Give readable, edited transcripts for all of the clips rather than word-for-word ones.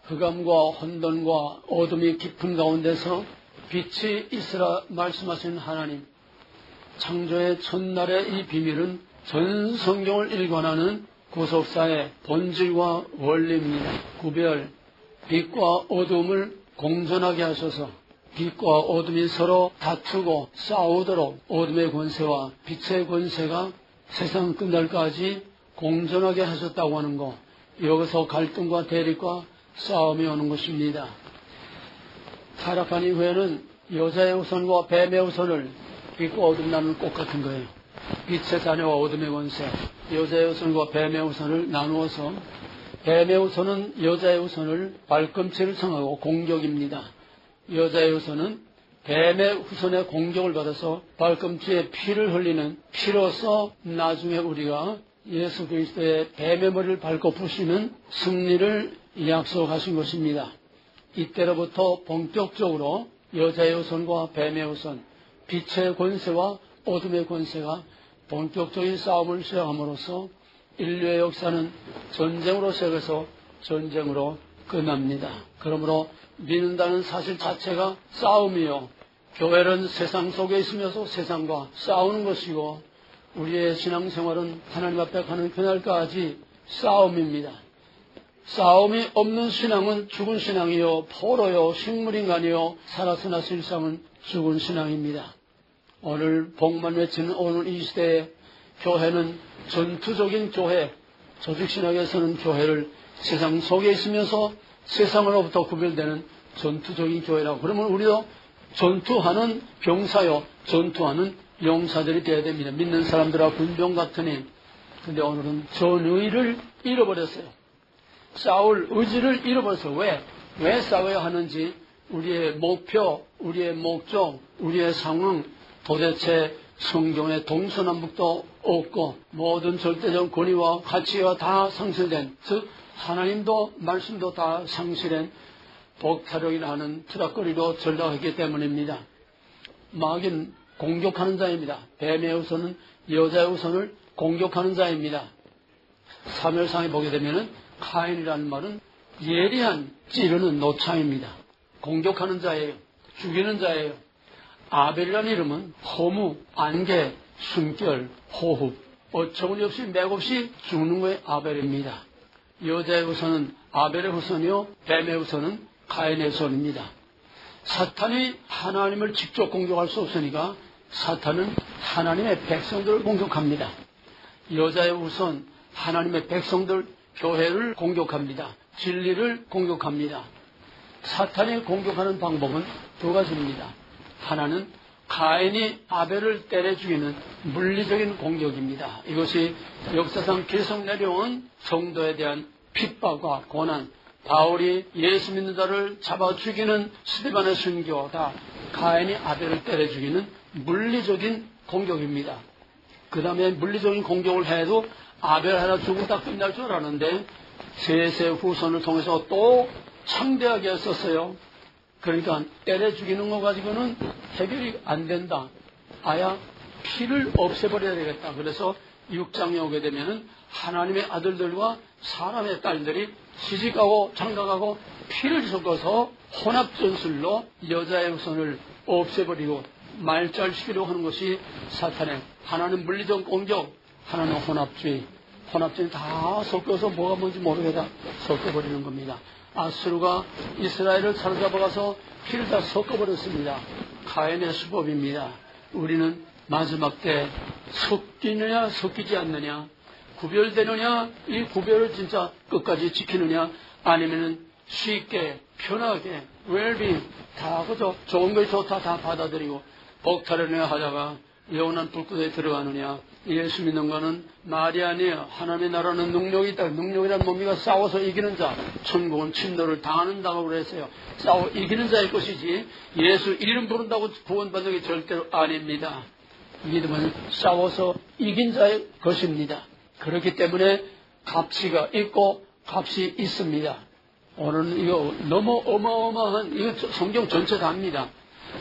흑암과 혼돈과 어둠이 깊은 가운데서 빛이 있으라 말씀하신 하나님, 창조의 첫날의 이 비밀은 전 성경을 일관하는 구속사의 본질과 원리입니다. 구별, 빛과 어둠을 공존하게 하셔서 빛과 어둠이 서로 다투고 싸우도록 어둠의 권세와 빛의 권세가 세상 끝날까지 공존하게 하셨다고 하는 것, 여기서 갈등과 대립과 싸움이 오는 것입니다. 타락한 이후에는 여자의 우선과 뱀의 우선을, 빛과 어둠 나누는 꽃 같은 거예요. 빛의 자녀와 어둠의 권세, 여자의 우선과 뱀의 우선을 나누어서 뱀의 우선은 여자의 우선을 발꿈치를 청하고 공격입니다. 여자의 우선은 뱀의 후손의 공격을 받아서 발꿈치에 피를 흘리는, 피로서 나중에 우리가 예수 그리스도의 뱀의 머리를 밟고 부시는 승리를 약속하신 것입니다. 이때로부터 본격적으로 여자의 우선과 뱀의 우선, 빛의 권세와 어둠의 권세가 본격적인 싸움을 시작함으로써 인류의 역사는 전쟁으로 시작해서 전쟁으로 끝납니다. 그러므로 믿는다는 사실 자체가 싸움이요, 교회는 세상 속에 있으면서 세상과 싸우는 것이고, 우리의 신앙생활은 하나님 앞에 가는 그날까지 싸움입니다. 싸움이 없는 신앙은 죽은 신앙이요, 포로요, 식물인간이요, 살았으나 실상은 죽은 신앙입니다. 오늘 복만 외치는 오늘 이 시대에 교회는 전투적인 교회, 조직신학에서는 교회를 세상 속에 있으면서 세상으로부터 구별되는 전투적인 교회라고. 그러면 우리도 전투하는 병사요, 전투하는 용사들이 되어야 됩니다. 믿는 사람들과 군병 같으니. 근데 오늘은 전의를 잃어버렸어요. 싸울 의지를 잃어버렸어요. 왜 싸워야 하는지, 우리의 목표, 우리의 목적, 우리의 상황, 도대체 성경의 동서남북도 없고 모든 절대적 권위와 가치가 다 상실된, 즉 하나님도 말씀도 다 상실된 복타력이라 하는 투닥거리로 전락했기 때문입니다. 마귀는 공격하는 자입니다. 뱀의 우선은 여자의 우선을 공격하는 자입니다. 사무엘상에 보게 되면은 카인이라는 말은 예리한 찌르는 노창입니다. 공격하는 자예요. 죽이는 자예요. 아벨이라는 이름은 허무, 안개, 숨결, 호흡, 어처구니없이 맥없이 죽는 거에 아벨입니다. 여자의 후손은 아벨의 후손이요, 뱀의 후손은 카인의 후손입니다. 사탄이 하나님을 직접 공격할 수 없으니까 사탄은 하나님의 백성들을 공격합니다. 여자의 후손, 하나님의 백성들, 교회를 공격합니다. 진리를 공격합니다. 사탄이 공격하는 방법은 두 가지입니다. 하나는 가인이 아벨을 때려 죽이는 물리적인 공격입니다. 이것이 역사상 계속 내려온 성도에 대한 핍박과 고난, 바울이 예수 믿는 자를 잡아 죽이는 스데반의 순교다. 가인이 아벨을 때려 죽이는 물리적인 공격입니다. 그 다음에 물리적인 공격을 해도 아벨 하나 죽었다 끝날 줄 알았는데 셋의 후손을 통해서 또 창대하게 했었어요. 그러니까 때려 죽이는 거 가지고는 해결이 안 된다. 아야 피를 없애버려야 되겠다. 그래서 6장에 오게 되면은 하나님의 아들들과 사람의 딸들이 시집가고 장가가고 피를 섞어서 혼합전술로 여자의 후손을 없애버리고 말살시키려고 하는 것이 사탄의, 하나는 물리적 공격, 하나는 혼합주의. 혼합주의 다 섞어서 뭐가 뭔지 모르겠다 섞어버리는 겁니다. 아수르가 이스라엘을 사로잡아가서 피를 다 섞어버렸습니다. 카인의 수법입니다. 우리는 마지막 때 섞이느냐 섞이지 않느냐, 구별되느냐, 이 구별을 진짜 끝까지 지키느냐, 아니면은 쉽게 편하게 웰빙 다 그저 좋은 것이 좋다 다 받아들이고 복타려느냐 하다가 영원한 불구덩이에 들어가느냐. 예수 믿는 거는 말이 아니에요. 하나님의 나라는 능력이 있다. 능력이란 뭡니까? 싸워서 이기는 자. 천국은 침노를 당하는다고 그랬어요. 싸워 이기는 자의 것이지 예수 이름 부른다고 구원받는 게 절대로 아닙니다. 믿음은 싸워서 이긴 자의 것입니다. 그렇기 때문에 가치가 있고 값이 있습니다. 오늘은 이거 너무 어마어마한, 이거 성경 전체 다입니다.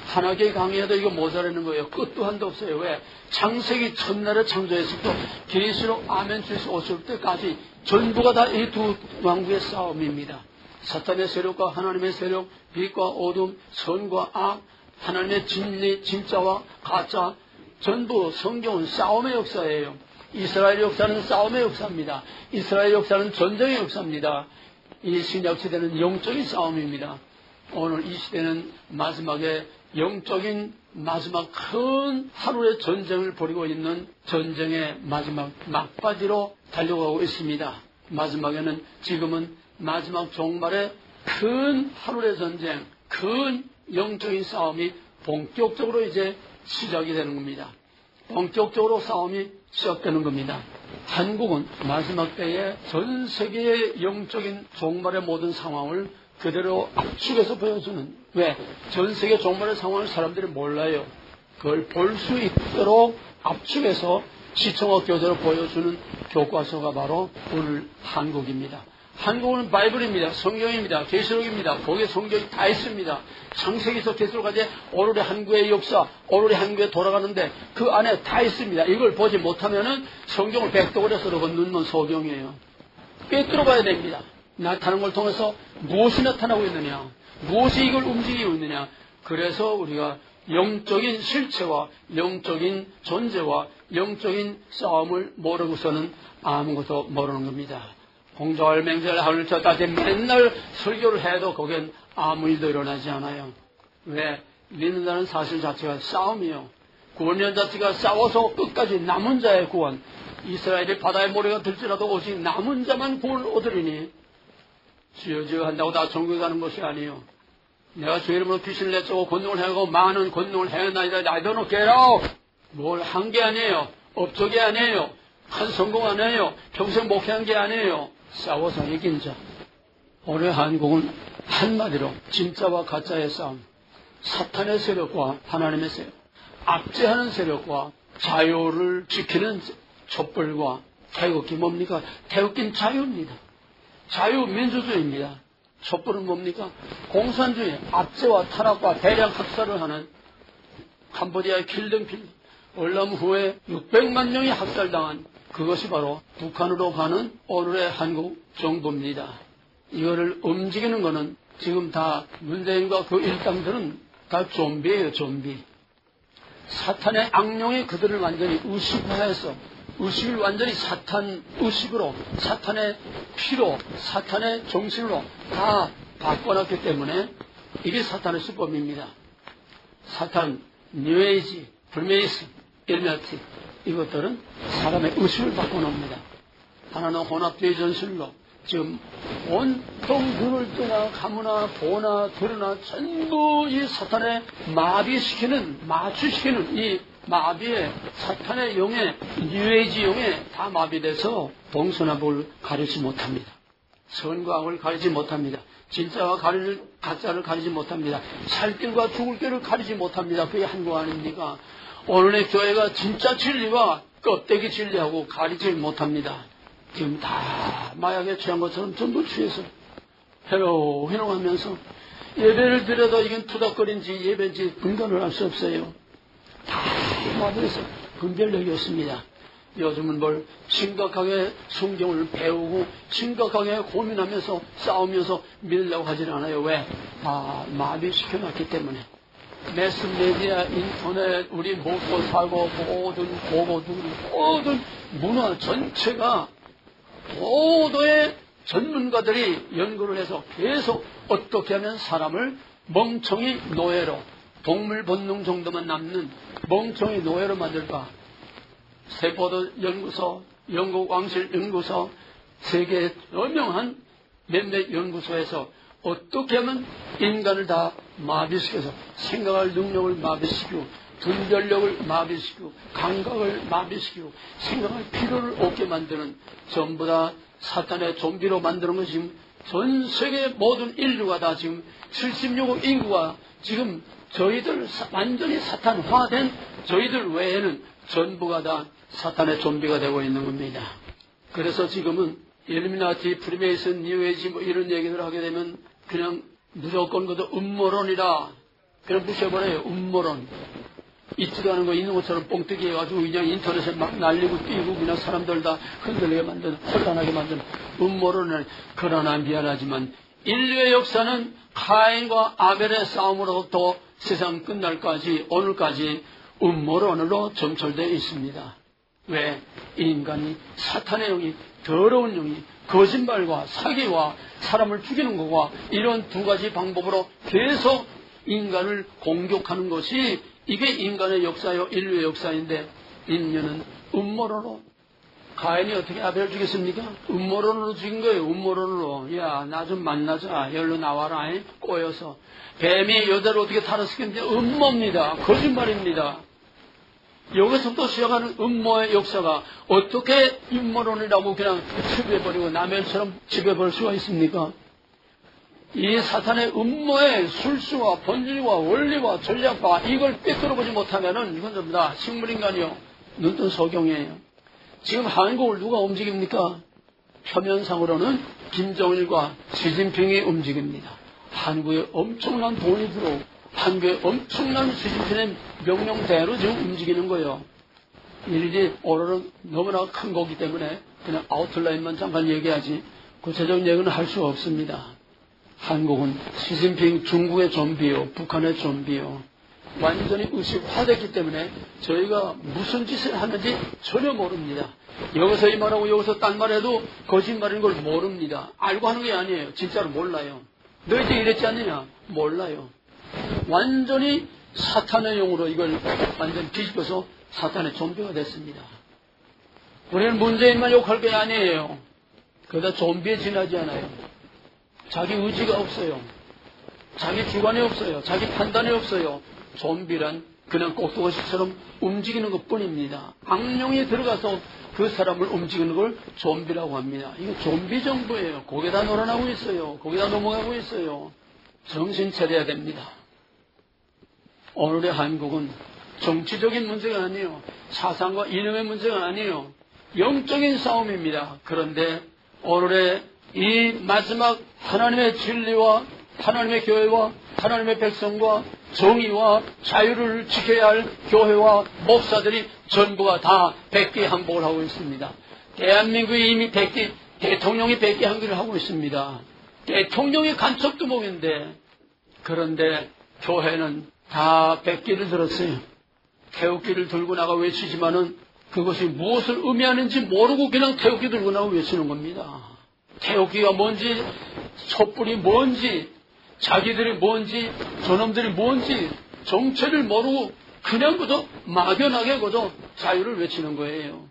하나의 강의에도 이거 모자라는 거예요. 끝도 한도 없어요. 왜? 창세기 첫날에 창조했을 때 계시록 아멘 주에서 오실 때까지 전부가 다 이 두 왕국의 싸움입니다. 사탄의 세력과 하나님의 세력, 빛과 어둠, 선과 악, 하나님의 진리, 진짜와 가짜, 전부 성경은 싸움의 역사예요. 이스라엘 역사는 싸움의 역사입니다. 이스라엘 역사는 전쟁의 역사입니다. 이 신약 시대는 영적인 싸움입니다. 오늘 이 시대는 마지막에 영적인 마지막 큰 하루의 전쟁을 벌이고 있는 전쟁의 마지막 막바지로 달려가고 있습니다. 마지막에는 지금은 마지막 종말의 큰 하루의 전쟁, 큰 영적인 싸움이 본격적으로 이제 시작이 되는 겁니다. 본격적으로 싸움이 시작되는 겁니다. 한국은 마지막 때에 전 세계의 영적인 종말의 모든 상황을 그대로 압축해서 보여주는, 왜? 전 세계 종말의 상황을 사람들이 몰라요. 그걸 볼 수 있도록 압축해서 시청학 교재로 보여주는 교과서가 바로 오늘 한국입니다. 한국은 바이블입니다. 성경입니다. 계시록입니다. 거기에 성경이 다 있습니다. 창세기에서 계시록까지 오늘의 한국의 역사, 오늘의 한국에 돌아가는데 그 안에 다 있습니다. 이걸 보지 못하면은 성경을 백도그려서 건너는 소경이에요. 꿰뚫어 봐야 됩니다. 나타나는 걸 통해서 무엇이 나타나고 있느냐, 무엇이 이걸 움직이고 있느냐. 그래서 우리가 영적인 실체와 영적인 존재와 영적인 싸움을 모르고서는 아무것도 모르는 겁니다. 공자월 맹절 하늘 쳤다지 맨날 설교를 해도 거기엔 아무 일도 일어나지 않아요. 왜? 믿는다는 사실 자체가 싸움이요. 구원연 자체가 싸워서 끝까지 남은 자의 구원. 이스라엘이 바다의 모래가 들지라도 오직 남은 자만 구원을 얻으리니 주여 한다고 다 천국에 가는 것이 아니에요. 내가 주의 이름으로 귀신을 내쫓고 권능을 행하고 많은 권능을 행했나이다. I don't know, get out. 뭘 한 게 아니에요. 업적이 아니에요. 한 성공 아니에요. 평생 목회한 게 아니에요. 싸워서 이긴 자. 오늘 한국은 한마디로 진짜와 가짜의 싸움, 사탄의 세력과 하나님의 세력, 압제하는 세력과 자유를 지키는 촛불과 태극기 뭡니까? 태극기는 자유입니다. 자유민주주의입니다. 촛불은 뭡니까? 공산주의, 압제와 탄압과 대량 학살을 하는 캄보디아의 킬등필, 월남 후에 600만 명이 학살당한 그것이 바로 북한으로 가는 오늘의 한국 정부입니다. 이거를 움직이는 것은 지금 다 문재인과 그 일당들은 다 좀비예요, 좀비. 사탄의 악령이 그들을 완전히 의식화해서 의식을 완전히 사탄 의식으로, 사탄의 피로, 사탄의 정신으로 다 바꿔놨기 때문에 이게 사탄의 수법입니다. 사탄, 뉴에이지, 불메이스, 일메티 이것들은 사람의 의식을 바꿔놓습니다. 하나는 혼합주의 전술로 지금 온통 눈을 뜨나 감으나 보나 들으나 전부 이 사탄의 마비시키는, 마취시키는 이 마비에 사탄의 영에, 뉴에이지 영에 다 마비돼서 동서남북을 가리지 못합니다. 선과 악을 가리지 못합니다. 진짜와 가짜를 가리지 못합니다. 살 길과 죽을 길을 가리지 못합니다. 그게 한국 아닙니까? 오늘의 교회가 진짜 진리와 껍데기 진리하고 가리지 못합니다. 지금 다 마약에 취한 것처럼 전부 취해서 해롱해롱하면서 예배를 드려도 이건 투닥거린지 예배인지 분간을 할 수 없어요. 다 마비해서 분별력이 없습니다. 요즘은 뭘 심각하게 성경을 배우고 심각하게 고민하면서 싸우면서 믿으려고 하질 않아요. 왜? 다 마비시켜놨기 때문에. 매스메디아, 인터넷, 우리 먹고 살고 모든 보고들, 모든 문화 전체가 모두의 전문가들이 연구를 해서 계속 어떻게 하면 사람을 멍청이 노예로, 동물 본능 정도만 남는 멍청이 노예로 만들까? 세포도 연구소, 영국 왕실 연구소, 세계 유명한 몇몇 연구소에서 어떻게 하면 인간을 다 마비시켜서 생각할 능력을 마비시키고 분별력을 마비시키고 감각을 마비시키고 생각할 필요를 없게 만드는 전부 다 사탄의 좀비로 만드는 것이 지금 전 세계 모든 인류가 다 지금 76억 인구가 지금 저희들 완전히 사탄화된 저희들 외에는 전부가 다 사탄의 좀비가 되고 있는 겁니다. 그래서 지금은 일루미나티, 프리메이슨, 뉴에이지 뭐 이런 얘기를 하게 되면 그냥 무조건 그것도 음모론이라 그냥 무시해버려요. 음모론. 있지도 않은 거 있는 것처럼 뻥뜨기 해가지고 그냥 인터넷에 막 날리고 뛰고 그냥 사람들 다 흔들리게 만드는, 혼란하게 만드는 음모론을. 그러나 미안하지만 인류의 역사는 카인과 아벨의 싸움으로부터 세상 끝날까지 오늘까지 음모론으로 점철되어 있습니다. 왜? 인간이 사탄의 영이, 더러운 영이 거짓말과 사기와 사람을 죽이는 것과 이런 두 가지 방법으로 계속 인간을 공격하는 것이 이게 인간의 역사요, 인류의 역사인데, 인류는 음모론으로, 가인이 어떻게 아벨을 죽였습니까? 음모론으로 죽인 거예요. 음모론으로. 야, 나 좀 만나자. 열로 나와라. 꼬여서. 뱀이 여자를 어떻게 탈았을겠는데 음모입니다. 거짓말입니다. 여기서부터 시작하는 음모의 역사가 어떻게 음모론이라고 그냥 지배해버리고 남의처럼 지배해버릴 수가 있습니까? 이 사탄의 음모의 술수와 본질과 원리와 전략과 이걸 꿰뚫어보지 못하면은 이건 전부 다 식물인간이요. 눈뜬 소경이에요. 지금 한국을 누가 움직입니까? 표면상으로는 김정일과 시진핑이 움직입니다. 한국에 엄청난 돈이 들어오고 한국에 엄청난 시진핑의 명령대로 지금 움직이는 거예요. 일일이 오늘은 너무나 큰 거기 때문에 그냥 아웃라인만 잠깐 얘기하지 구체적인 얘기는 할 수 없습니다. 한국은 시진핑 중국의 좀비요, 북한의 좀비요. 완전히 의식화됐기 때문에 저희가 무슨 짓을 하는지 전혀 모릅니다. 여기서 이 말하고 여기서 딴 말해도 거짓말인 걸 모릅니다. 알고 하는 게 아니에요. 진짜로 몰라요. 너희들 이랬지 않느냐? 몰라요. 완전히 사탄의 영으로 이걸 완전히 뒤집어서 사탄의 좀비가 됐습니다. 우리는 문재인만 욕할 게 아니에요. 그러다 좀비에 지나지 않아요. 자기 의지가 없어요. 자기 주관이 없어요. 자기 판단이 없어요. 좀비란 그냥 꼭두가시처럼 움직이는 것뿐입니다. 악령이 들어가서 그 사람을 움직이는 걸 좀비라고 합니다. 이거 좀비 정부예요. 거기다 놀아나고 있어요. 거기다 넘어가고 있어요. 정신 차려야 됩니다. 오늘의 한국은 정치적인 문제가 아니에요. 사상과 이념의 문제가 아니에요. 영적인 싸움입니다. 그런데 오늘의 이 마지막 하나님의 진리와 하나님의 교회와 하나님의 백성과 정의와 자유를 지켜야 할 교회와 목사들이 전부가 다 백기항복을 하고 있습니다. 대한민국이 이미 대통령이 백기항복을 하고 있습니다. 대통령이 간첩두목인데 그런데 교회는 다 백기를 들었어요. 태극기를 들고 나가 외치지만은 그것이 무엇을 의미하는지 모르고 그냥 태극기 들고 나가 외치는 겁니다. 태극기가 뭔지, 촛불이 뭔지, 자기들이 뭔지, 저놈들이 뭔지 정체를 모르고 그냥 그저 막연하게 그저 자유를 외치는 거예요.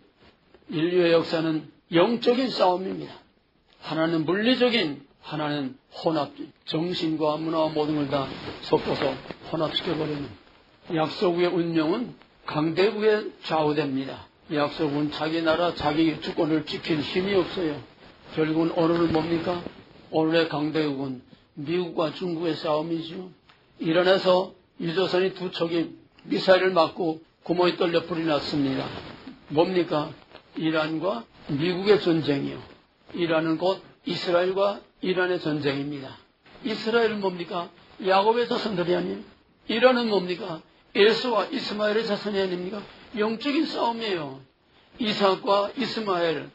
인류의 역사는 영적인 싸움입니다. 하나는 물리적인, 하나는 혼합, 정신과 문화와 모든 걸 다 섞어서 혼합시켜버리는 약소국의 운명은 강대국에 좌우됩니다. 약소국은 자기 나라, 자기 주권을 지킬 힘이 없어요. 결국은 오늘은 뭡니까? 오늘의 강대국은 미국과 중국의 싸움이죠. 이란에서 유조선이 두 척이 미사일을 맞고 구멍이 뚫려 불이 났습니다. 뭡니까? 이란과 미국의 전쟁이요. 이란은 곧 이스라엘과 이란의 전쟁입니다. 이스라엘은 뭡니까? 야곱의 자손들이 아니에요. 이란은 뭡니까? 에서와 이스마엘의 자손이 아닙니까? 영적인 싸움이에요. 이삭과 이스마엘,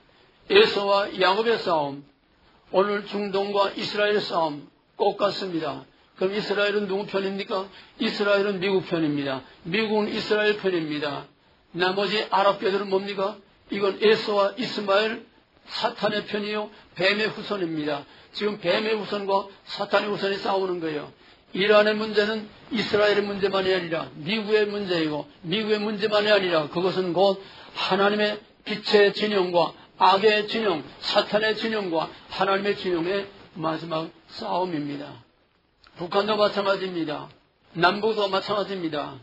에서와 야곱의 싸움, 오늘 중동과 이스라엘의 싸움 똑같습니다. 그럼 이스라엘은 누구 편입니까? 이스라엘은 미국 편입니다. 미국은 이스라엘 편입니다. 나머지 아랍계들은 뭡니까? 이건 에서와 이스마엘, 사탄의 편이요, 뱀의 후손입니다. 지금 뱀의 후손과 사탄의 후손이 싸우는 거예요. 이란의 문제는 이스라엘의 문제만이 아니라 미국의 문제이고 미국의 문제만이 아니라 그것은 곧 하나님의 빛의 진영과 악의 진영, 사탄의 진영과 하나님의 진영의 마지막 싸움입니다. 북한도 마찬가지입니다. 남북도 마찬가지입니다.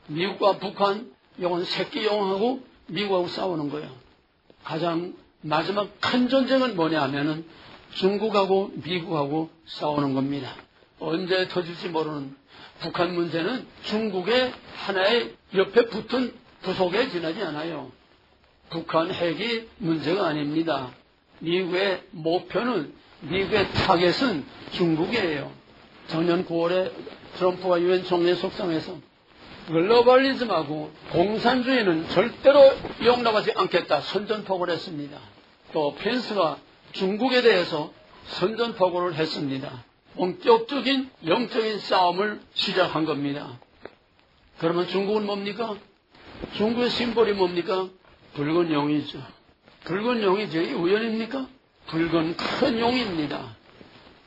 미국과 북한, 이건 새끼 영하고 미국하고 싸우는 거예요. 가장 마지막 큰 전쟁은 뭐냐 하면은 중국하고 미국하고 싸우는 겁니다. 언제 터질지 모르는 북한 문제는 중국의 하나의 옆에 붙은 부속에 지나지 않아요. 북한 핵이 문제가 아닙니다. 미국의 목표는, 미국의 타겟은 중국이에요. 작년 9월에 트럼프가 유엔 총회 속상해서 글로벌리즘하고 공산주의는 절대로 용납하지 않겠다 선전포고를 했습니다. 또 펜스가 중국에 대해서 선전포고를 했습니다. 본격적인 영적인 싸움을 시작한 겁니다. 그러면 중국은 뭡니까? 중국의 심볼이 뭡니까? 붉은 용이죠. 붉은 용이 저희 우연입니까? 붉은 큰 용입니다.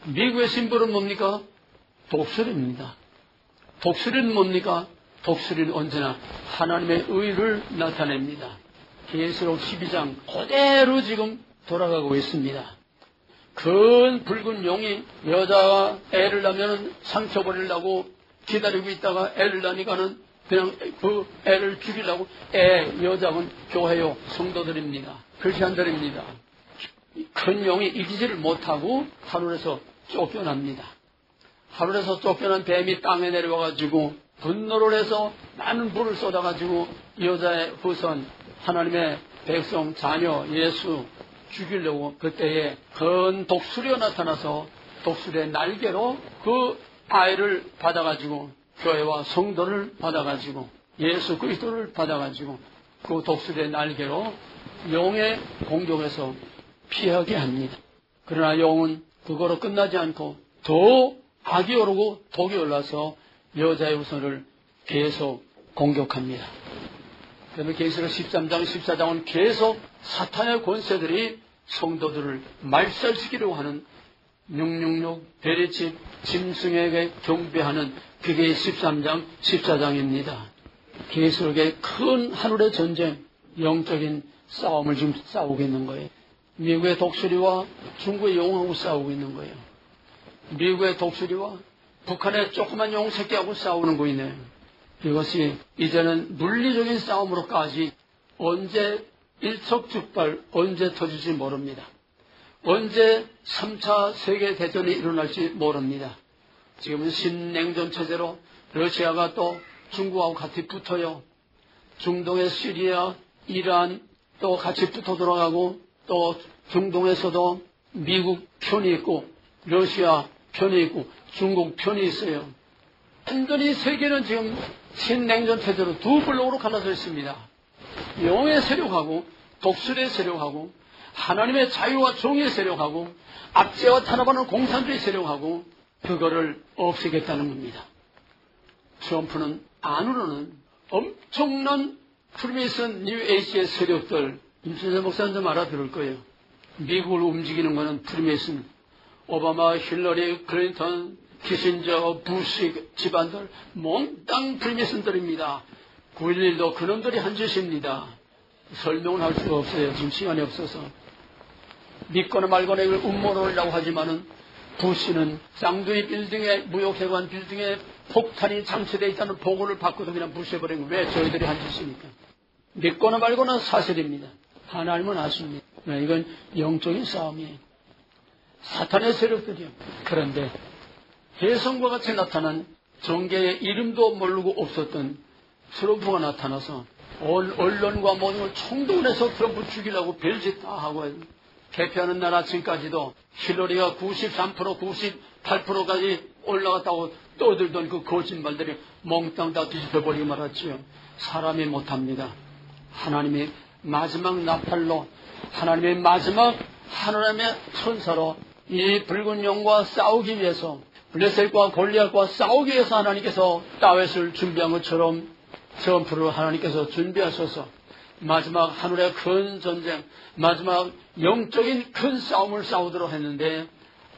미국의 심볼은 뭡니까? 독수리입니다. 독수리는 뭡니까? 독수리는 언제나 하나님의 의를 나타냅니다. 계시록 12장 그대로 지금 돌아가고 있습니다. 큰 붉은 용이 여자가 애를 낳으면 상처 버리려고 기다리고 있다가 애를 낳으니까는 그냥 그 애를 죽이려고 여자는 교회요 성도들입니다. 크리스천들입니다. 큰 용이 이기지를 못하고 하늘에서 쫓겨납니다. 하늘에서 쫓겨난 뱀이 땅에 내려와가지고 분노를 해서 많은 불을 쏟아가지고 여자의 후손 하나님의 백성 자녀 예수 죽이려고 그때에 큰 독수리가 나타나서 독수리의 날개로 그 아이를 받아가지고 교회와 성도를 받아가지고 예수 그리스도를 받아가지고 그 독수리의 날개로 용의 공격에서 피하게 합니다. 그러나 용은 그거로 끝나지 않고 더 악이 오르고 독이 올라서 여자의 후손을 계속 공격합니다. 그러면 계시록 13장, 14장은 계속 사탄의 권세들이 성도들을 말살시키려고 하는 666 베리집 짐승에게 경배하는 그게 13장, 14장입니다. 계시록의 큰 하늘의 전쟁, 영적인 싸움을 지금 싸우고 있는 거예요. 미국의 독수리와 중국의 용하고 싸우고 있는 거예요. 미국의 독수리와 북한의 조그만 용 새끼하고 싸우는 거이네요. 이것이 이제는 물리적인 싸움으로까지 언제 일촉즉발 언제 터질지 모릅니다. 언제 3차 세계대전이 일어날지 모릅니다. 지금은 신냉전 체제로 러시아가 또 중국하고 같이 붙어요. 중동의 시리아, 이란 또 같이 붙어 들어가고 또 중동에서도 미국 편이 있고 러시아 편이 있고 중국 편이 있어요. 완전히 세계는 지금 신냉전 체제로 두 블록으로 갈라져 있습니다. 영의 세력하고 독수리의 세력하고 하나님의 자유와 정의의 세력하고 압제와 탄압하는 공산주의 세력하고 그거를 없애겠다는 겁니다. 트럼프는 안으로는 엄청난 프리메이슨 뉴 에이지의 세력들, 임신재 목사님 좀 알아들을 거예요. 미국을 움직이는 것은 프리메이슨, 오바마, 힐러리, 클린턴, 키신저, 부시 집안들 몽땅 프리메이슨들입니다. 9.11도 그놈들이 한 짓입니다. 설명을 할 수가 없어요. 지금 시간이 없어서. 믿거나 말거나 이걸 음모론이라고 하지만은 부시는 쌍두이 빌딩에 무역회관 빌딩에 폭탄이 장치되어 있다는 보고를 받고도 그냥 부셔버린 거예요. 왜 저희들이 한 짓입니까? 믿거나 말거나 사실입니다. 하나님은 아십니다. 이건 영적인 싸움이에요. 사탄의 세력들이요. 그런데 혜성과 같이 나타난 정계의 이름도 모르고 없었던 트럼프가 나타나서 온 언론과 모든 걸 총동원해서 트럼프 죽이려고 별짓 다 하고 개표하는 날 아침까지도 힐러리가 93%, 98%까지 올라갔다고 떠들던 그 거짓말들이 몽땅 다 뒤집혀버리고 말았지요. 사람이 못합니다. 하나님이 마지막 나팔로 하나님의 마지막 하나님의 천사로 이 붉은 용과 싸우기 위해서 블레셋과 골리앗과 싸우기 위해서 하나님께서 다윗을 준비한 것처럼 트럼프를 하나님께서 준비하셔서 마지막 하늘의 큰 전쟁, 마지막 영적인 큰 싸움을 싸우도록 했는데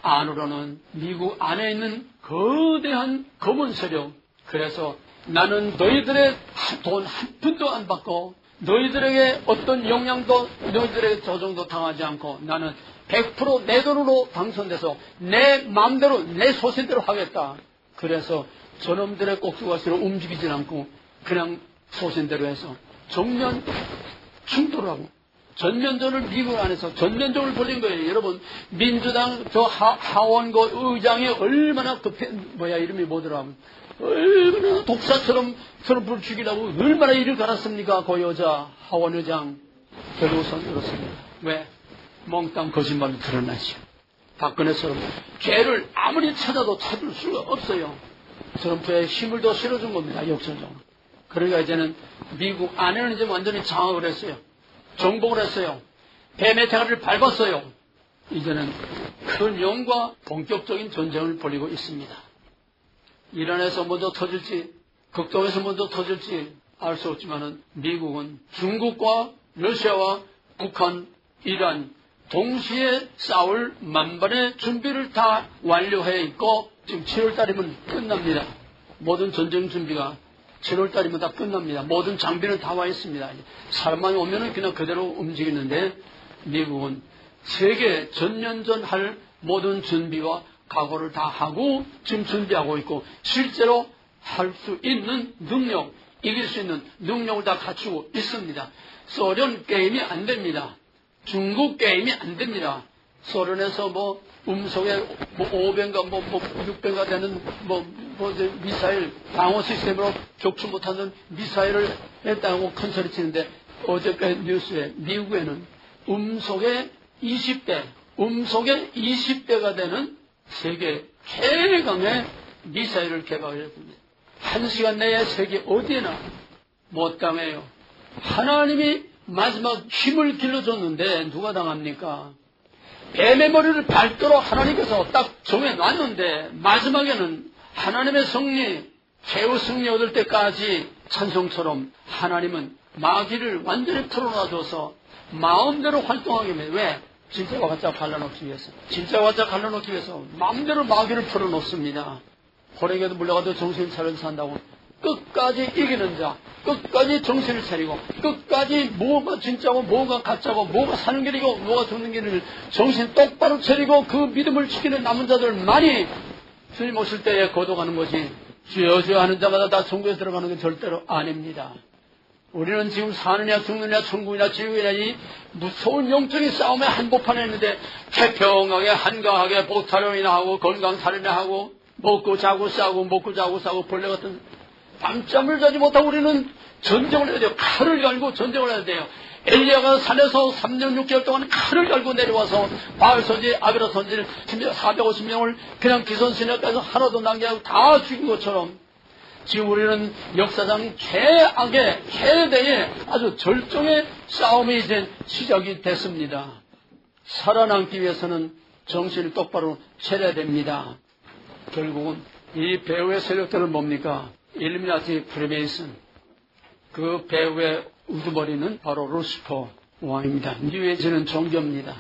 안으로는 미국 안에 있는 거대한 검은 세력, 그래서 나는 너희들의 돈 한 푼도 안 받고 너희들에게 어떤 영향도 너희들에게 조정도 당하지 않고 나는 100% 내 돈으로 당선돼서 내 마음대로 내 소신대로 하겠다. 그래서 저놈들의 꼭두가시로 움직이지 않고 그냥 소신대로 해서 정면 충돌하고 전면전을 미국 안에서 전면전을 벌인 거예요. 여러분 민주당 저 하원 그 의장이 얼마나 이름이 뭐더라, 얼마나 독사처럼 트럼프를 죽이려고 얼마나 일을 갈았습니까? 그 여자 하원 의장 결국선 그렇습니다. 왜? 몽땅 거짓말로 드러나죠. 박근혜처럼 죄를 아무리 찾아도 찾을 수가 없어요. 트럼프의 힘을 더 실어준 겁니다. 역설적으로. 그러니까 이제는 미국 안에는 이제 완전히 장악을 했어요. 정복을 했어요. 뱀의 대가리를 밟았어요. 이제는 큰 영과 본격적인 전쟁을 벌이고 있습니다. 이란에서 먼저 터질지 극동에서 먼저 터질지 알 수 없지만은 미국은 중국과 러시아와 북한, 이란 동시에 싸울 만반의 준비를 다 완료해 있고 지금 7월 달이면 끝납니다. 모든 전쟁 준비가 7월 달이면 다 끝납니다. 모든 장비는 다 와 있습니다. 사람만 오면은 그냥 그대로 움직이는데 미국은 세계 전면전 할 모든 준비와 각오를 다 하고 지금 준비하고 있고 실제로 할 수 있는 능력, 이길 수 있는 능력을 다 갖추고 있습니다. 소련 게임이 안 됩니다. 중국 게임이 안 됩니다. 소련에서 음속에 5배인가 6배인가 되는 미사일 방어 시스템으로 격추 못하는 미사일을 했다고 큰 소리 치는데 어저께 뉴스에 미국에는 음속에 20배가 되는 세계 최강의 미사일을 개발했습니다. 1시간 내에 세계 어디에나 못 당해요. 하나님이 마지막 힘을 길러줬는데 누가 당합니까? 뱀의 머리를 밟도록 하나님께서 딱 정해놨는데 마지막에는 하나님의 승리, 최후 승리 얻을 때까지 찬송처럼 하나님은 마귀를 완전히 풀어놔줘서 마음대로 활동하게 합니다. 왜? 진짜와 가짜 갈라놓기 위해서. 진짜와 가짜 갈라놓기 위해서 마음대로 마귀를 풀어놓습니다. 호랭이도 물려가도 정신 차려서 산다고 끝까지 이기는 자, 끝까지 정신을 차리고 끝까지 뭐가 진짜고 뭐가 가짜고 뭐가 사는 길이고 뭐가 죽는 길을 정신 똑바로 차리고 그 믿음을 지키는 남은 자들만이 주님 오실 때에 거둬가는 거지 주여 주여 하는 자마다 다 천국에 들어가는 게 절대로 아닙니다. 우리는 지금 사느냐 죽느냐 천국이냐 지옥이냐 이 무서운 영적인 싸움에 한복판에 있는데 태평하게 한가하게 보타령이나 하고 건강살이나 하고 먹고 자고 싸고 먹고 자고 싸고 벌레 같은 밤잠을 자지 못하고 우리는 전쟁을 해야 돼요. 칼을 갈고 전쟁을 해야 돼요. 엘리야가 산에서 3년 6개월 동안 칼을 갈고 내려와서 바알 선지, 아베라 선지를 450명을 그냥 기선신역까지 하나도 남겨하고 다 죽인 것처럼 지금 우리는 역사상 최악의 최대의 아주 절정의 싸움이 이제 시작이 됐습니다. 살아남기 위해서는 정신을 똑바로 차려야 됩니다. 결국은 이 배후의 세력들은 뭡니까? 일루미나티 프리메이슨. 그 배후의 우두머리는 바로 루시퍼 왕입니다. 뉴에이지는 종교입니다.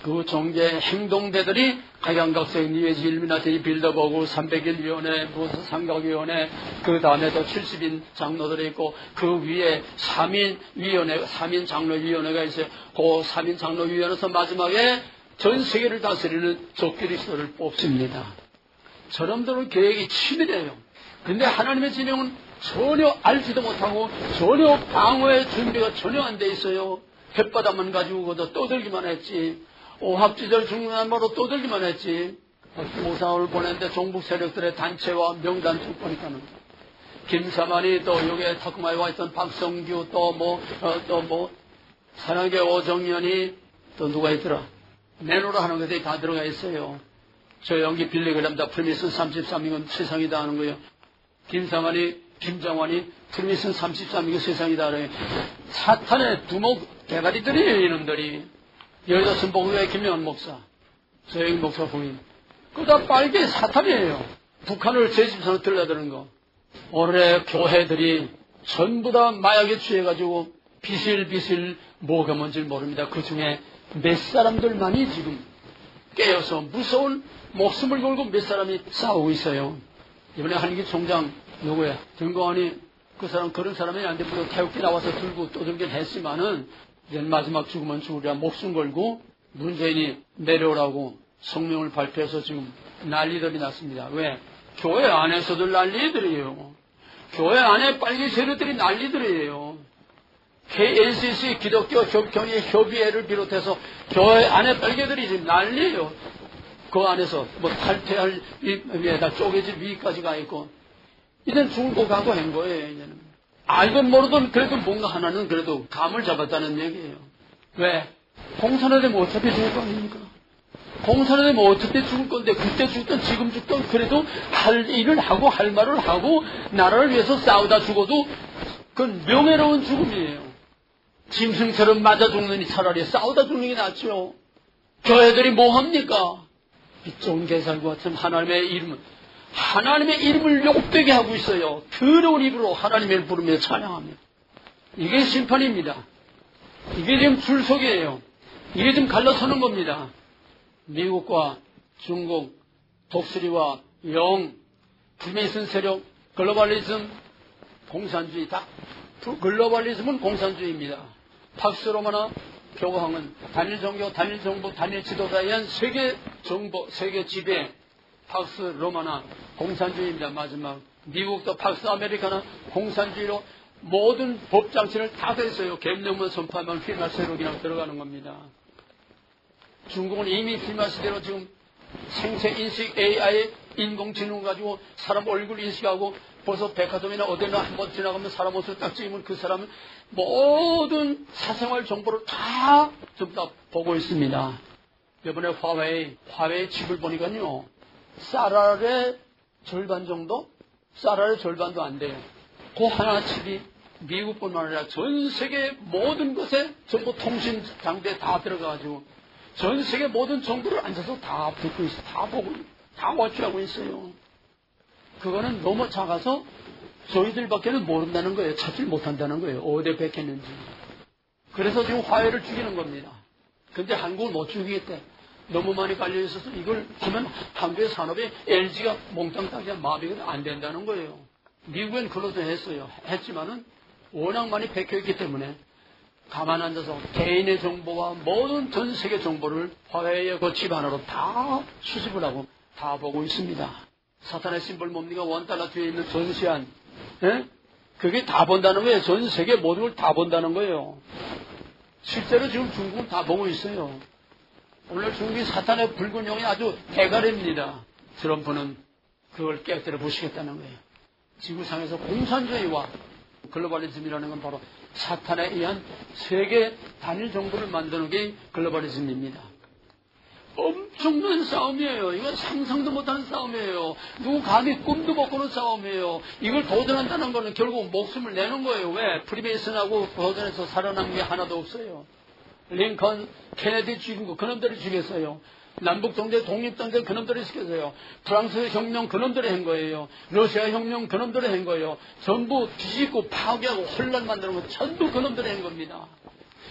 그 종교의 행동대들이 각양각색 뉴에이지 일루미나티 빌더버그 300일 위원회, 무슨 삼각위원회, 그 다음에 또 70인 장로들이 있고 그 위에 3인 위원회, 3인 장로위원회가 있어요. 그 3인 장로위원회에서 마지막에 전 세계를 다스리는 적그리스도를 뽑습니다. 저놈들은 계획이 치밀해요. 근데 하나님의 진영은 전혀 알지도 못하고 전혀 방어의 준비가 전혀 안 돼 있어요. 햇바닥만 가지고 거기서 떠들기만 했지. 오합지절 중간마로 떠들기만 했지. 모상을 보냈는데 종북 세력들의 단체와 명단 쭉 보니까는 김사만이 또 여기에 타쿠마에 와 있던 박성규 또 산악의 오정연이 또 누가 있더라. 내노라 하는 것들이 다 들어가 있어요. 저 연기 빌리그램다 프리미슨 33이건 세상이다 하는 거예요. 김상환이, 김정환이 프리미슨 33이건 세상이다 하는 거예요. 사탄의 두목 대가리들이에요, 이놈들이. 여기다 순복음의 김영환 목사, 서영 목사 부인. 그거 다 빨개 사탄이에요. 북한을 제 집사로 들려드는 거. 올해 교회들이 전부 다 마약에 취해가지고 비실비실 뭐가 뭔지 모릅니다. 그 중에 몇 사람들만이 지금 깨어서 무서운 목숨을 걸고 몇 사람이 싸우고 있어요. 이번에 한기 총장 누구야? 김건희 그 사람 그런 사람이 안 되고 태극기 나와서 들고 떠들긴 했지만은 이제 마지막 죽으면 죽으랴 목숨 걸고 문재인이 내려오라고 성명을 발표해서 지금 난리들이 났습니다. 왜? 교회 안에서도 난리들이에요. 교회 안에 빨개 세력들이 난리들이에요. KNCC 기독교 협경의 협의회를 비롯해서 교회 안에 빨개들이 지금 난리예요. 그 안에서 탈퇴할 위에다 쪼개질 위까지 가 있고 이제는 죽고 가고 한 거예요. 이제는 알건 모르던 그래도 뭔가 하나는 그래도 감을 잡았다는 얘기예요. 왜? 공산화되면 어차피 죽을 거 아닙니까? 공산화되면 어차피 죽을 건데 그때 죽든 지금 죽든 그래도 할 일을 하고 할 말을 하고 나라를 위해서 싸우다 죽어도 그건 명예로운 죽음이에요. 짐승처럼 맞아 죽느니 차라리 싸우다 죽는 게 낫죠. 교회들이 뭐 합니까? 빛 좋은 개살과 같은 하나님의 이름을 욕되게 하고 있어요. 더러운 입으로 하나님을 부르며 찬양합니다. 이게 심판입니다. 이게 지금 출석이에요. 이게 지금 갈라서는 겁니다. 미국과 중국, 독수리와 영, 프리메이슨 세력, 글로벌리즘, 공산주의 다. 글로벌리즘은 공산주의입니다. 팍스 로마나 교황은 단일 종교, 단일 정부, 단일 지도자에 의한 세계 정보, 세계 지배, 팍스 로마나 공산주의입니다. 마지막 미국도 팍스 아메리카나 공산주의로 모든 법장치를 다 됐어요. 계엄령만 선포하면 피마 세력이랑 들어가는 겁니다. 중국은 이미 피마 시대로 지금 생체인식 AI 인공지능 가지고 사람 얼굴 인식하고 벌써 백화점이나 어디나 한번 지나가면 사람 옷을 딱 찍으면 그 사람은 모든 사생활 정보를 다 전부 다 보고 있습니다. 이번에 화웨이 칩을 보니까요. 쌀알의 절반 정도? 쌀알의 절반도 안 돼요. 그 하나 칩이 미국뿐만 아니라 전 세계 모든 것에 정보 통신 장비에 다 들어가가지고 전 세계 모든 정보를 앉아서 다 듣고 있어, 다 보고, 다 워치하고 있어요. 그거는 너무 작아서 저희들밖에는 모른다는 거예요. 찾질 못한다는 거예요. 어디에 백했는지. 그래서 지금 화해를 죽이는 겁니다. 근데 한국을 못 죽이겠대. 너무 많이 깔려있어서 이걸 하면 한국의 산업에 LG가 몽땅 따기가 마비가 안 된다는 거예요. 미국엔 클로즈 했어요. 했지만은 워낙 많이 백혀있기 때문에 가만 앉아서 개인의 정보와 모든 전 세계 정보를 화해의 그 칩 하나로 다 수집을 하고 다 보고 있습니다. 사탄의 심벌 뭡니까? $1 뒤에 있는 전시안. 예? 그게 다 본다는 거예요. 전 세계 모든 걸 다 본다는 거예요. 실제로 지금 중국은 다 보고 있어요. 오늘 중국이 사탄의 붉은 용이 아주 대가리입니다. 트럼프는 그걸 깨뜨려 보시겠다는 거예요. 지구상에서 공산주의와 글로벌리즘이라는 건 바로 사탄에 의한 세계 단일 정부를 만드는 게 글로벌리즘입니다. 엄청난 싸움이에요. 이건 상상도 못하는 싸움이에요. 누구 감히 꿈도 못 꾸는 싸움이에요. 이걸 도전한다는 거는 결국 목숨을 내는 거예요. 왜? 프리메이슨하고 도전해서 살아남은 게 하나도 없어요. 링컨, 케네디 죽인 거 그놈들이 죽였어요. 남북동대 독립전쟁 그놈들이 시켰어요. 프랑스 혁명 그놈들이 한 거예요. 러시아 혁명 그놈들이 한 거예요. 전부 뒤집고 파괴하고 혼란 만드는 건 전부 그놈들이 한 겁니다.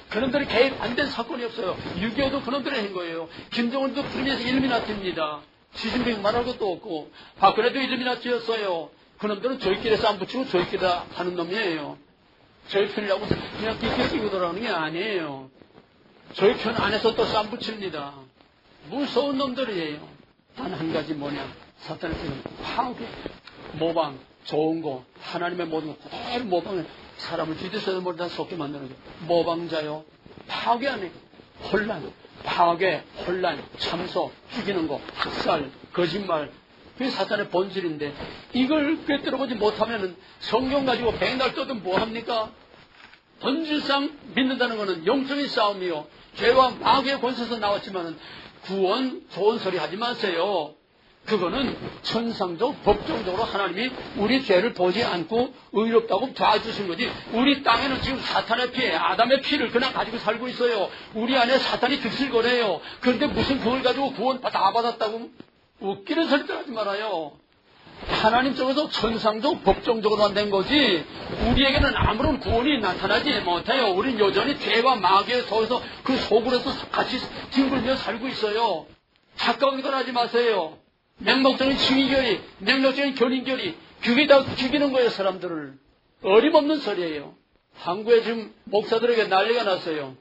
그놈들이 개입 안 된 사건이 없어요. 6.25도 그놈들이 한 거예요. 김정은도 프리메이슨 일루미나티입니다. 시진핑 말할 것도 없고 박근혜도 일루미나티였어요. 그놈들은 저희끼리 싸움 붙이고 저희끼리 하는 놈이에요. 저희 편이라고 그냥 끼끼 끼고 돌아오는 게 아니에요. 저희 편 안에서 또 싸움 붙입니다. 무서운 놈들이에요. 단 한 가지 뭐냐? 사탄의 뜻은 파괴, 모방, 좋은 거, 하나님의 모든 거 그대로 모방해 사람을 뒤집어서 모르다 속게 만드는 거예요. 모방자요. 파괴하네. 혼란, 파괴, 혼란, 참소, 죽이는 거, 학살, 거짓말. 그게 사탄의 본질인데 이걸 꿰뚫어보지 못하면은 성경 가지고 백날 떠도 뭐합니까? 본질상 믿는다는 것은 영적인 싸움이요. 죄와 마귀의 권세에서 나왔지만은 구원 좋은 소리 하지 마세요. 그거는 천상적 법정적으로 하나님이 우리 죄를 보지 않고 의롭다고 봐주신 거지. 우리 땅에는 지금 사탄의 피, 아담의 피를 그냥 가지고 살고 있어요. 우리 안에 사탄이 득실거려요. 그런데 무슨 그걸 가지고 구원 다 받았다고 웃기는 소리들 하지 말아요. 하나님 쪽에서 천상적 법정적으로 된 거지 우리에게는 아무런 구원이 나타나지 못해요. 우린 여전히 죄와 마귀의 속에서 그 속으로서 같이 뒹굴며 살고 있어요. 가까우기도 하지 마세요. 맹목적인 칭의교리, 맹목적인 견인교리 그게 다 죽이는 거예요. 사람들을. 어림없는 소리예요. 한국에 지금 목사들에게 난리가 났어요.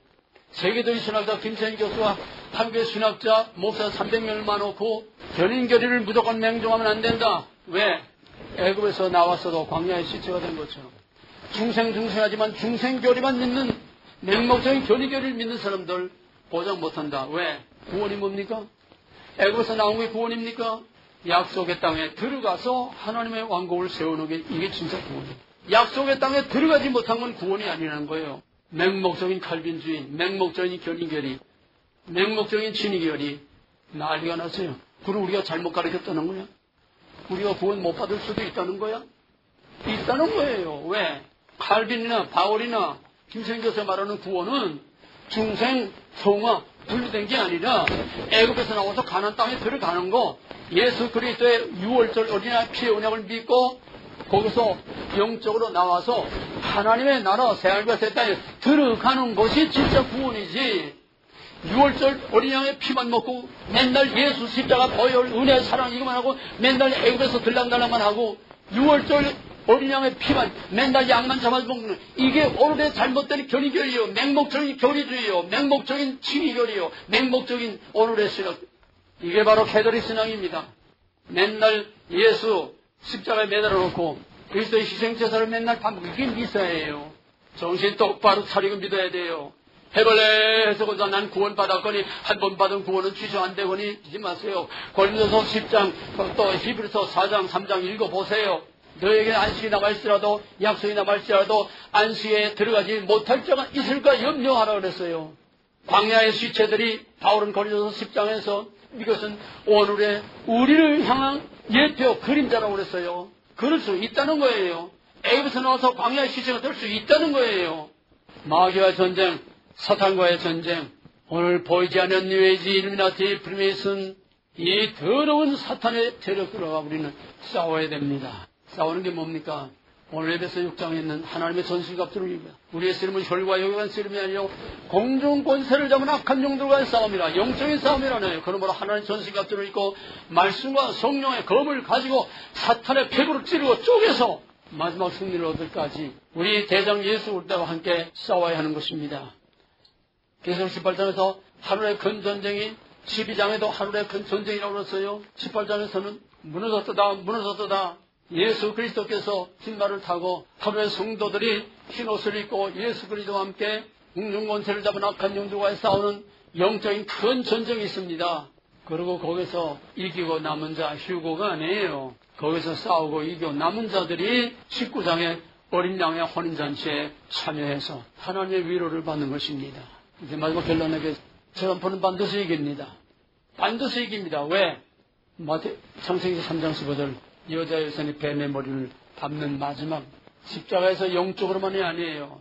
세계적인 신학자 김세인 교수와 한국의 신학자 목사 300명을 모아놓고 견인교리를 무조건 맹종하면 안 된다. 왜? 애굽에서 나왔어도 광야의 시체가 된 것처럼 중생하지만 중생교리만 믿는 맹목적인 견인교리를 믿는 사람들 보장 못한다. 왜? 구원이 뭡니까? 애굽에서 나온 게 구원입니까? 약속의 땅에 들어가서 하나님의 왕국을 세우는 게 이게 진짜 구원이에요. 약속의 땅에 들어가지 못한 건 구원이 아니라는 거예요. 맹목적인 칼빈주의, 맹목적인 견인교리, 맹목적인 진의교리 난리가 났어요. 그럼 우리가 잘못 가르쳤다는 거야? 우리가 구원 못 받을 수도 있다는 거야? 있다는 거예요. 왜? 칼빈이나 바울이나 김성교사 말하는 구원은 중생, 성화 분리된 게 아니라 애굽에서 나와서 가나안 땅에 들어가는 거, 예수 그리스도의 6월절 어린아이 피의 언약을 믿고 거기서 영적으로 나와서 하나님의 나라 새하늘과 새 땅에 들어가는 것이 진짜 구원이지. 6월절 어린 양의 피만 먹고 맨날 예수 십자가 보혈 은혜 사랑 이것만 하고 맨날 애굽에서 들랑달랑만 하고 6월절 어린 양의 피만 맨날 양만 잡아서 먹는, 이게 오늘의 잘못된 교리교리요, 맹목적인 교리주의요, 맹목적인 치리교리요, 맹목적인 오늘의 신앙, 이게 바로 캐톨릭 신앙입니다. 맨날 예수 십자가에 매달아 놓고 그리스도의 희생제사를 맨날 반복, 이게 미사예요. 정신 똑바로 차리고 믿어야 돼요. 해볼래 해서 난 구원 받았거니 한 번 받은 구원은 취소 안 되거니 하지 마세요. 고린도서 10장 또 히브리서 4장 3장 읽어보세요. 너에게 안식이 남아있으라도 약속이 남아있으라도 안식에 들어가지 못할 자가 있을까 염려하라 그랬어요. 광야의 시체들이 바울은 고린도서 10장에서 이것은 오늘의 우리를 향한 예표 그림자라고 그랬어요. 그럴 수 있다는 거예요. 애굽에서 나와서 광야의 시체가 될 수 있다는 거예요. 마귀와 전쟁, 사탄과의 전쟁, 오늘 보이지 않는 뉴에이지, 일루미나티, 프리메이슨, 이 더러운 사탄의 세력들과 우리는 싸워야 됩니다. 싸우는 게 뭡니까? 오늘 에베소 6장에 있는 하나님의 전신갑주입니다. 우리의 씨름은 혈과 육에 관한 씨름이 아니요 공중 권세를 잡은 악한 영들과의 싸움이라, 영적인 싸움이라네요. 그러므로 하나님의 전신갑주를 입고 말씀과 성령의 검을 가지고 사탄의 폐부를 찌르고 쪼개서 마지막 승리를 얻을까지 우리 대장 예수 그리스도와 함께 싸워야 하는 것입니다. 계시록 18장에서 하늘의 큰 전쟁이, 12장에도 하늘의 큰 전쟁이라고 그랬어요. 18장에서는 무너졌다. 예수 그리스도께서 흰말을 타고 하늘의 성도들이 흰 옷을 입고 예수 그리스도와 함께 공중권세를 잡은 악한 영들과의 싸우는 영적인 큰 전쟁이 있습니다. 그리고 거기서 이기고 남은 자, 휴고가 아니에요. 거기서 싸우고 이기고 남은 자들이 19장의 어린 양의 혼인잔치에 참여해서 하나님의 위로를 받는 것입니다. 이제 마지막 결론에게 저한번은 반드시 이깁니다. 반드시 이깁니다. 왜? 창세기 3장 15절 여자 여선이 뱀의 머리를 밟는 마지막 십자가에서 영적으로만이 아니에요.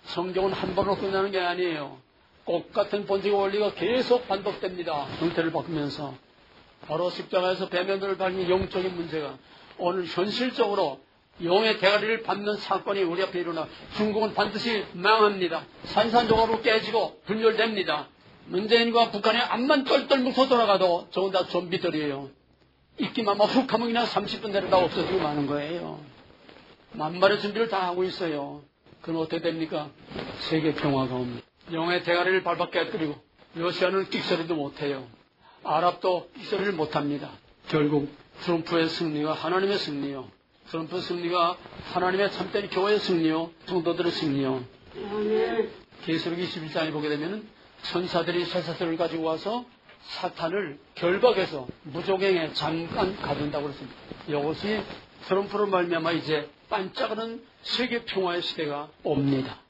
성경은 한 번으로 끝나는 게 아니에요. 꽃 같은 본질과 원리가 계속 반복됩니다. 형태를 바꾸면서 바로 십자가에서 뱀의 머리를 밟는 영적인 문제가 오늘 현실적으로 영의 대가리를 밟는 사건이 우리 앞에 일어나 중국은 반드시 망합니다. 산산조각으로 깨지고 분열됩니다. 문재인과 북한이 암만 똘똘 뭉쳐 돌아가도 저건 다 좀비들이에요. 있기만 훅 하면 그냥 30분 내로 다 없어지고 마는 거예요. 만발의 준비를 다 하고 있어요. 그럼 어떻게 됩니까? 세계 평화가 옵니다. 영의 대가리를 밟아 깨뜨리고 러시아는 끽소리도 못해요. 아랍도 끽소리를 못합니다. 결국 트럼프의 승리가 하나님의 승리요. 트럼프 승리가 하나님의 참된 교회의 승리요. 성도들의 승리요. 계시록 21장에 보게 되면 천사들이 쇠사슬을 가지고 와서 사탄을 결박해서 무조갱에 잠깐 가둔다고 그랬습니다. 이것이 트럼프로 말미암아 이제 반짝하는 세계 평화의 시대가 옵니다.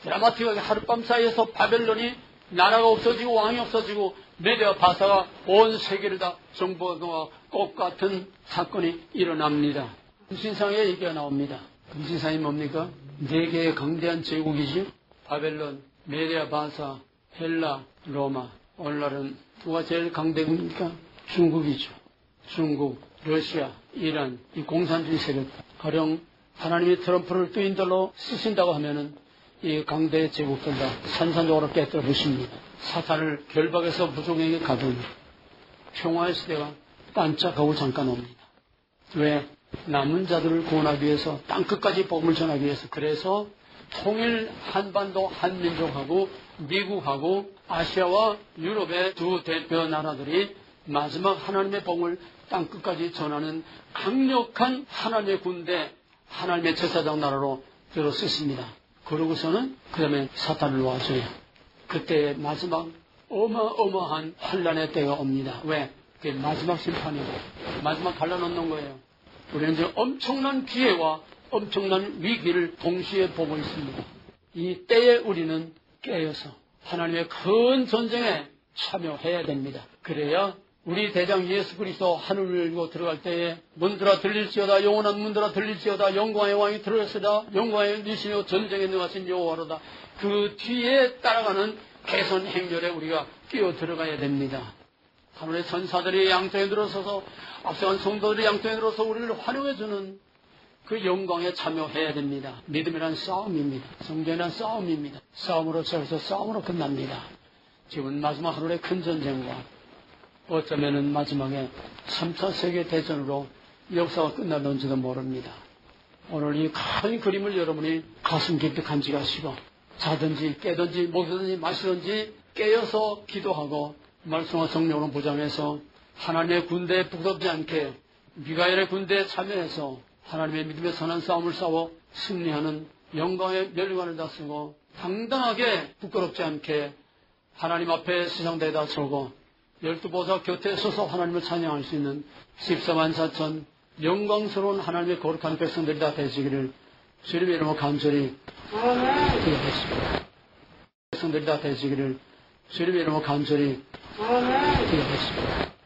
드라마틱하게 하룻밤 사이에서 바벨론이 나라가 없어지고 왕이 없어지고 메디아 바사가 온 세계를 다 정복하고 꽃 같은 사건이 일어납니다. 금신상에 얘기가 나옵니다. 금신상이 뭡니까? 네 개의 강대한 제국이지. 바벨론, 메디아 바사, 헬라, 로마. 오늘날은 누가 제일 강대국입니까? 중국이죠. 중국, 러시아, 이란, 이 공산주의 세력. 가령 하나님이 트럼프를 뜨인들로 쓰신다고 하면은 이 강대 제국들 다 산산조각으로 깨뜨려 부십니다. 사탄을 결박해서 무조갱에 가두니 평화의 시대가 반짝하고 잠깐 옵니다. 왜? 남은 자들을 구원하기 위해서 땅끝까지 복음을 전하기 위해서. 그래서 통일 한반도 한민족하고 미국하고 아시아와 유럽의 두 대표 나라들이 마지막 하나님의 복음을 땅끝까지 전하는 강력한 하나님의 군대, 하나님의 제사장 나라로 들어섰습니다. 그러고서는 그 다음에 사탄을 놔줘요. 그때 마지막 어마어마한 환란의 때가 옵니다. 왜? 그게 마지막 심판이고 마지막 갈라놓는 거예요. 우리는 이제 엄청난 기회와 엄청난 위기를 동시에 보고 있습니다. 이 때에 우리는 깨어서 하나님의 큰 전쟁에 참여해야 됩니다. 그래야 우리 대장 예수 그리스도 하늘을 열고 들어갈 때에 문들아 들릴지어다, 영원한 문들아 들릴지어다, 영광의 왕이 들어올시다, 영광의 리시며 전쟁에 능하신 여호와로다. 그 뒤에 따라가는 개선 행렬에 우리가 끼어 들어가야 됩니다. 하늘의 천사들이 양쪽에 들어서서 앞서간 성도들이 양쪽에 들어서 우리를 환영해주는 그 영광에 참여해야 됩니다. 믿음이란 싸움입니다. 성전이란 싸움입니다. 싸움으로 시작해서 싸움으로 끝납니다. 지금은 마지막 하늘의 큰 전쟁과 어쩌면은 마지막에 3차 세계대전으로 역사가 끝날는지도 모릅니다. 오늘 이 큰 그림을 여러분이 가슴 깊이 간직하시고 자든지 깨든지 먹든지 마시든지 깨어서 기도하고 말씀과 성령으로 무장해서 하나님의 군대에 북돋지 않게 미가엘의 군대에 참여해서 하나님의 믿음의 선한 싸움을 싸워 승리하는 영광의 멸관을 다쓰고 당당하게 부끄럽지 않게 하나님 앞에 시상대에다 서고 12보좌 곁에 서서 하나님을 찬양할 수 있는 14만 4천 영광스러운 하나님의 거룩한 백성들이 다 되시기를 주님의 이름으로 간절히 기도하겠습니다. 백성들이 다 되시기를 주님의 이름으로 간절히 기도하겠습니다.